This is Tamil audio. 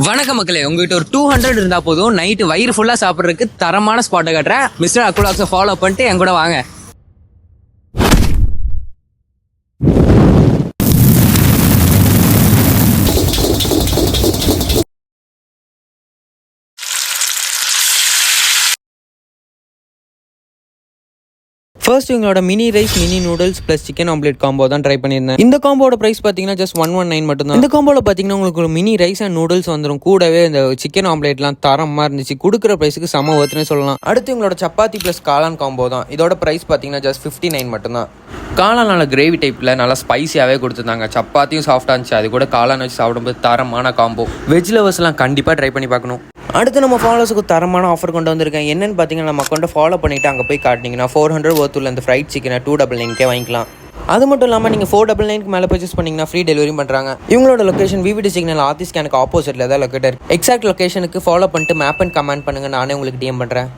வணக்க மக்களே, உங்ககிட்ட ஒரு 200 இருந்தா போதும். நைட்டு வயிறு ஃபுல்லா சாப்பிட்றதுக்கு தரமான ஸ்பாட்டை காட்டுறேன். மிஸ்டர் அக்குலாக்ஸை ஃபாலோ பண்ணிட்டு என் கூட வாங்க. ஃபர்ஸ்ட் இவங்களோட mini rice mini noodles plus chicken omelette combo தான் ட்ரை பண்ணியிருந்தேன். இந்த காம்போட ப்ரைஸ் பார்த்தீங்கன்னா ஜஸ்ட் 119 மட்டும் தான். இந்த காம்போவில் பார்த்தீங்கன்னா உங்களுக்கு ஒரு மினி ரைஸ் அண்ட் நூடுல்ஸ் வந்துடும். கூடவே இந்த சிக்கன் ஆம்லேட்லாம் தரமாக இருந்துச்சு. கொடுக்குற ப்ரைஸுக்கு செம ஒர்த்துனே சொல்லலாம். அடுத்து இவங்களோட சப்பாத்தி ப்ளஸ் காளான் காம்போ தான். இதோட ப்ரைஸ் பார்த்தீங்கன்னா ஜஸ்ட் 59 மட்டும் தான். காளான் நல்ல கிரேவி டைப்பில் நல்லா ஸ்பைசியாகவே கொடுத்துருந்தாங்க. சப்பாத்தியும் சாஃப்டாக இருந்துச்சு. அது கூட காளான் வச்சு சாப்பிடும்போது தரமான காம்போ. வெஜ் லவர்ஸ்லாம் கண்டிப்பாக ட்ரை பண்ணி பார்க்கணும். அடுத்து நம்ம ஃபாலோஸுக்கு தரமான ஆஃபர் கொண்டு வந்திருக்கேன். என்னென்னு பார்த்தீங்கன்னா நம்ம அக்கௌண்ட்டை ஃபாலோ பண்ணிவிட்டு அங்கே போய் காட்டினீங்கன்னா 400 ஒர்த்துள்ள அந்த ஃப்ரைட் சிக்கனை 299 வாங்கிக்கலாம். அது மட்டும் இல்லாமல் நீங்கள் 499 மேலே பர்ச்சேஸ் பண்ணிங்கன்னா ஃப்ரீ டெலிவரியும் பண்ணுறாங்க. இவங்களோட லொக்கேஷன் விவிடி சிக்னல் ஆர்த்தி ஸ்கேனுக்கு ஆப்போசிட்டில் தான் லொக்கேட்டர். எக்ஸாக்ட் லொக்கேஷனுக்கு ஃபாலோ பண்ணிட்டு மேப் அண்ட் கமெண்ட் பண்ணுங்கள். நானே உங்களுக்கு டிஎம் பண்ணுறேன்.